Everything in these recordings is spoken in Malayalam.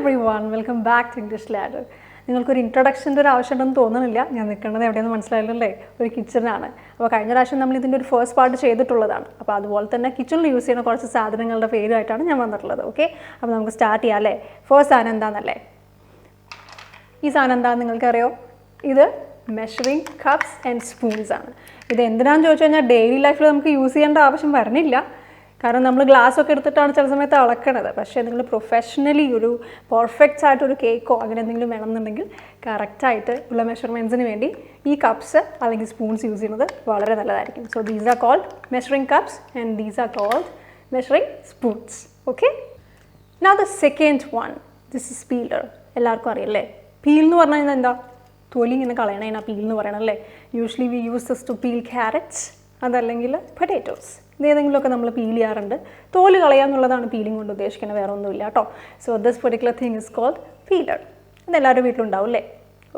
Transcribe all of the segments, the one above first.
everyone, welcome back to English Ladder. നിങ്ങൾക്കൊരു ഇൻട്രൊഡക്ഷൻ്റെ ഒരു ആവശ്യമുണ്ടെന്ന് തോന്നുന്നില്ല. ഞാൻ നിൽക്കുന്നത് എവിടെയെന്ന് മനസ്സിലായില്ലല്ലേ, ഒരു കിച്ചണിലാണ്. അപ്പോൾ കഴിഞ്ഞ പ്രാവശ്യം നമ്മൾ ഇതിൻ്റെ ഒരു ഫസ്റ്റ് പാർട്ട് ചെയ്തിട്ടുള്ളതാണ്. അപ്പോൾ അതുപോലെ തന്നെ കിച്ചണിൽ യൂസ് ചെയ്യുന്ന കുറച്ച് സാധനങ്ങളുടെ പേരുമായിട്ടാണ് ഞാൻ വന്നിട്ടുള്ളത്. ഓക്കെ, അപ്പോൾ നമുക്ക് സ്റ്റാർട്ട് ചെയ്യാം അല്ലേ. ഫസ്റ്റ് സാധനം എന്താണെന്നല്ലേ, ഈ സാധനം എന്താണെന്ന് നിങ്ങൾക്കറിയോ? ഇത് മെഷറിംഗ് കപ്സ് ആൻഡ് സ്പൂൺസ് ആണ്. ഇത് എന്തിനാണെന്ന് ചോദിച്ചു കഴിഞ്ഞാൽ ഡെയിലി ലൈഫിൽ നമുക്ക് യൂസ് ചെയ്യേണ്ട ആവശ്യം വരുന്നില്ല. കാരണം നമ്മൾ ഗ്ലാസ്സൊക്കെ എടുത്തിട്ടാണ് ചില സമയത്ത് അളക്കണത്. പക്ഷേ നിങ്ങൾ പ്രൊഫഷണലി ഒരു പെർഫെക്റ്റ് ആയിട്ടൊരു കേക്കോ അങ്ങനെ എന്തെങ്കിലും വേണമെന്നുണ്ടെങ്കിൽ കറക്റ്റായിട്ട് ഉള്ള മെഷർമെൻറ്റ്സിന് വേണ്ടി ഈ കപ്സ് അല്ലെങ്കിൽ സ്പൂൺസ് യൂസ് ചെയ്യുന്നത് വളരെ നല്ലതായിരിക്കും. So these are called measuring cups and these are called measuring spoons. Okay, now the second one, this is peeler. എല്ലാവർക്കും അറിയില്ലേ, പീൽ എന്ന് പറഞ്ഞു കഴിഞ്ഞാൽ എന്താ? തൊലി ഇങ്ങനെ കളയണേനാ പീൽ എന്ന് പറയണം അല്ലേ. Usually we use this to peel carrots, അതല്ലെങ്കിൽ പൊട്ടാറ്റോസ്. ഇതേതെങ്കിലുമൊക്കെ നമ്മൾ പീൽ ചെയ്യാറുണ്ട്. തോല് കളയാന്നുള്ളതാണ് പീലിംഗ് കൊണ്ട് ഉദ്ദേശിക്കുന്നത്, വേറെ ഒന്നുമില്ല കേട്ടോ. So this particular thing is called peeler. ഇത് എല്ലാവരുടെ വീട്ടിലുണ്ടാവും അല്ലേ.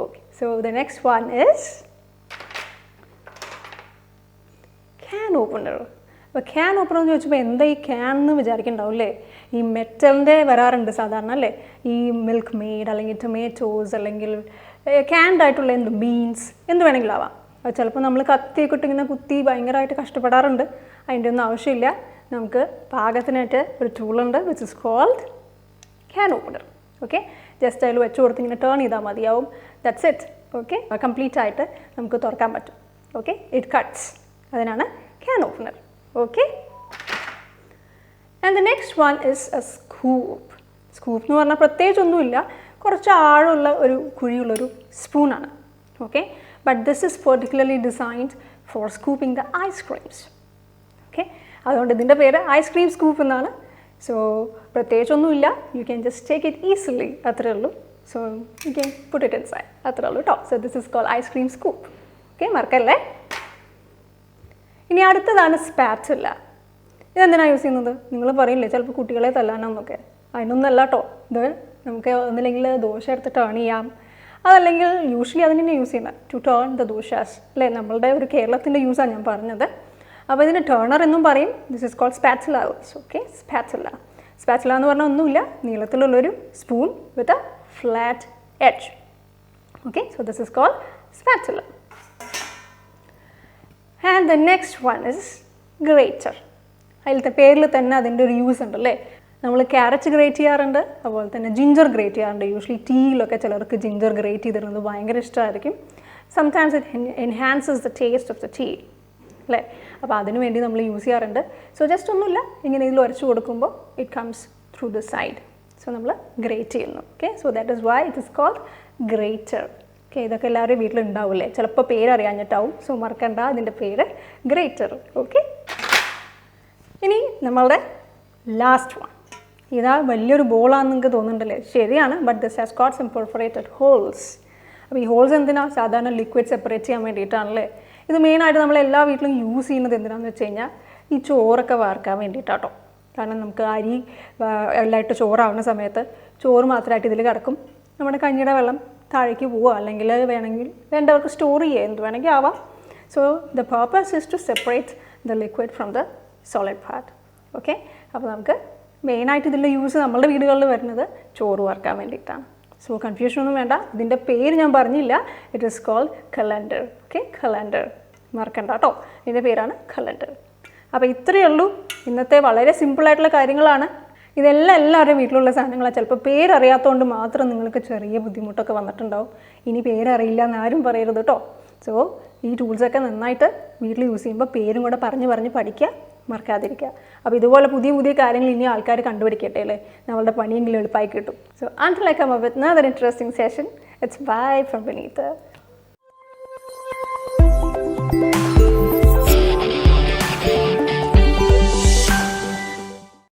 Okay, so the next one is can opener. അപ്പോൾ ക്യാൻ ഓപ്പണർ എന്ന് ചോദിച്ചപ്പോൾ എന്താ ഈ ക്യാൻ എന്ന് വിചാരിക്കുന്നുണ്ടാവും അല്ലേ. ഈ മെറ്റലിൻ്റെ വരാറുണ്ട് സാധാരണ അല്ലേ, ഈ മിൽക്ക് മെയ്ഡ് അല്ലെങ്കിൽ ടൊമാറ്റോസ് അല്ലെങ്കിൽ ക്യാൻഡ് ആയിട്ടുള്ള എന്ത് ബീൻസ് എന്ത് വേണമെങ്കിലും ആവാം. അത് ചിലപ്പോൾ നമ്മൾ കത്തിയൊക്കെ ഇട്ട് ഇങ്ങനെ കുത്തി ഭയങ്കരമായിട്ട് കഷ്ടപ്പെടാറുണ്ട്. അതിൻ്റെ ഒന്നും ആവശ്യമില്ല. നമുക്ക് പാകത്തിനായിട്ട് ഒരു ടൂളുണ്ട് which is called can opener. Okay, just അതിൽ വെച്ച് കൊടുത്ത് ഇങ്ങനെ ടേൺ ചെയ്താൽ മതിയാവും. That's it. ഓക്കെ, കംപ്ലീറ്റ് ആയിട്ട് നമുക്ക് തുറക്കാൻ പറ്റും. Okay, it cuts. അതിനാണ് can opener. Okay, and the next one is a scoop. Scoop എന്ന് പറഞ്ഞാൽ പ്രത്യേകിച്ചൊന്നുമില്ല, കുറച്ച് ആഴമുള്ള ഒരു കുഴിയുള്ളൊരു സ്പൂണാണ്. Okay, but this is particularly designed for scooping the ice creams. Okay, അതുകൊണ്ട് ഇതിൻ്റെ പേര് ഐസ്ക്രീം സ്കൂപ്പ് എന്നാണ്. സോ പ്രത്യേകിച്ചൊന്നുമില്ല, you can just take it easily, അത്രേ ഉള്ളൂ. So you can put it inside, അത്രേ ഉള്ളൂ കേട്ടോ. So this is called ice cream scoop. Okay, മറക്കല്ലേ. ഇനി അടുത്തതാണ് സ്പാറ്റുല. ഇതെന്തിനാണ് യൂസ് ചെയ്യുന്നത്? നിങ്ങൾ പറയില്ലേ ചിലപ്പോൾ കുട്ടികളെ തല്ലാനാന്നൊക്കെ. അതിനൊന്നല്ല കേട്ടോ. ഇത് നമുക്ക് ഒന്നില്ലെങ്കിൽ ദോശ എടുത്ത് ടേൺ ചെയ്യാം, അതല്ലെങ്കിൽ യൂഷ്വലി അതിന് തന്നെ യൂസ് ചെയ്യുന്നത് ടു ടേൺ ദ ദോശാസ് അല്ലേ. നമ്മളുടെ ഒരു കേരളത്തിൻ്റെ യൂസാണ് ഞാൻ പറഞ്ഞത്. അപ്പോൾ ഇതിന് ടേണർ എന്നും പറയും. This is called spatula also. Okay, spatula. Spatula എന്ന് പറഞ്ഞാൽ ഒന്നുമില്ല, നീളത്തിലുള്ളൊരു spoon with a flat edge. Okay, so this is called spatula. And the next one is grater. അതിലത്തെ പേരിൽ തന്നെ അതിൻ്റെ ഒരു യൂസ് ഉണ്ട് അല്ലേ. നമ്മൾ ക്യാരറ്റ് ഗ്രേറ്റ് ചെയ്യാറുണ്ട്, അതുപോലെ തന്നെ ജിഞ്ചർ ഗ്രേറ്റ് ചെയ്യാറുണ്ട്. യൂഷ്വലി ടീയിലൊക്കെ ചിലർക്ക് ജിഞ്ചർ ഗ്രേറ്റ് ചെയ്തിരുന്നത് ഭയങ്കര ഇഷ്ടമായിരിക്കും. Sometimes it enhances the taste of the tea അല്ലേ. അപ്പോൾ അതിനു വേണ്ടി നമ്മൾ യൂസ് ചെയ്യാറുണ്ട്. സോ ജസ്റ്റ് ഒന്നുമില്ല, ഇങ്ങനെ ഇതിൽ ഉരച്ചു കൊടുക്കുമ്പോൾ it comes through the side. So നമ്മൾ ഗ്രേറ്റ് ചെയ്യുന്നു. Okay, so that is why it is called grater. Okay, ഇതൊക്കെ എല്ലാവരുടെയും വീട്ടിലുണ്ടാവില്ലേ, ചിലപ്പോൾ പേരറിയാഞ്ഞിട്ടാവും. സോ മറക്കണ്ട ഇതിൻ്റെ പേര് ഗ്രേറ്റർ. ഓക്കെ, ഇനി നമ്മളുടെ ലാസ്റ്റ് വൺ. ഇതാ വലിയൊരു ബോളാണെന്ന് നിങ്ങൾക്ക് തോന്നുന്നുണ്ടല്ലേ. ശരിയാണ്, but this has got some perforated holes. അപ്പോൾ ഈ ഹോൾസ് എന്തിനാണ്? സാധാരണ ലിക്വിഡ് സെപ്പറേറ്റ് ചെയ്യാൻ വേണ്ടിയിട്ടാണല്ലേ. ഇത് മെയിനായിട്ട് നമ്മൾ എല്ലാ വീട്ടിലും യൂസ് ചെയ്യുന്നത് എന്തിനാണെന്ന് വെച്ച് കഴിഞ്ഞാൽ ഈ ചോറൊക്കെ വാർക്കാൻ വേണ്ടിയിട്ടാട്ടോ. കാരണം നമുക്ക് അരി എല്ലായിട്ട് ചോറാവുന്ന സമയത്ത് ചോറ് മാത്രമായിട്ട് ഇതിൽ കിടക്കും. നമ്മുടെ കഞ്ഞിയുടെ വെള്ളം താഴേക്ക് പോവുക, അല്ലെങ്കിൽ വേണമെങ്കിൽ വേണ്ടവർക്ക് സ്റ്റോർ ചെയ്യുക, എന്ത് വേണമെങ്കിൽ ആവാം. So the purpose is to separate the liquid from the solid part. Okay, അപ്പോൾ നമുക്ക് മെയിനായിട്ട് ഇതിൻ്റെ യൂസ് നമ്മളുടെ വീടുകളിൽ വരുന്നത് ചോറ് വറുക്കാൻ വേണ്ടിയിട്ടാണ്. സോ കൺഫ്യൂഷനൊന്നും വേണ്ട, ഇതിൻ്റെ പേര് ഞാൻ പറഞ്ഞില്ല. It is called colander. Okay, colander മറക്കണ്ട കേട്ടോ, ഇതിൻ്റെ പേരാണ് കലണ്ടർ. അപ്പോൾ ഇത്രയേ ഉള്ളൂ ഇന്നത്തെ വളരെ സിമ്പിളായിട്ടുള്ള കാര്യങ്ങളാണ്. ഇതെല്ലാം എല്ലാവരുടെയും വീട്ടിലുള്ള സാധനങ്ങളാണ്. ചിലപ്പോൾ പേരറിയാത്തതുകൊണ്ട് മാത്രം നിങ്ങൾക്ക് ചെറിയ ബുദ്ധിമുട്ടൊക്കെ വന്നിട്ടുണ്ടാവും. ഇനി പേരറിയില്ല എന്നാരും പറയരുത് കേട്ടോ. സോ ഈ ടൂൾസൊക്കെ നന്നായിട്ട് വീട്ടിൽ യൂസ് ചെയ്യുമ്പോൾ പേരും കൂടെ പറഞ്ഞ് പഠിക്കുക, മറക്കാതിരിക്കുക. അപ്പോൾ ഇതുപോലെ പുതിയ പുതിയ കാര്യങ്ങൾ ഇനി ആൾക്കാർ കണ്ടുപിടിക്കട്ടെ അല്ലേ, നമ്മളുടെ പണിയെങ്കിലും എളുപ്പമായി കിട്ടും. So until I come up with another interesting session, it's bye from Vineetha.